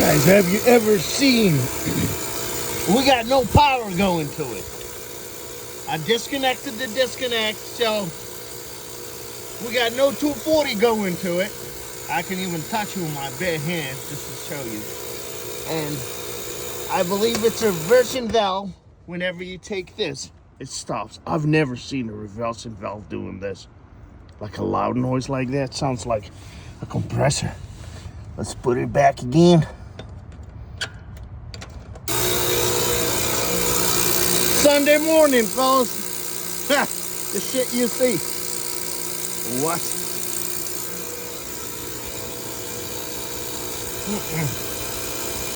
Guys, have you ever seen? We got no power going to it. I disconnected the disconnect, so we got no 240 going to it. I can even touch it with my bare hands just to show you. And I believe it's a reversing valve. Whenever you take this, it stops. I've never seen a reversing valve doing this. Like a loud noise like that. Sounds like a compressor. Let's put it back again. Sunday morning, fellas. The shit you see. What?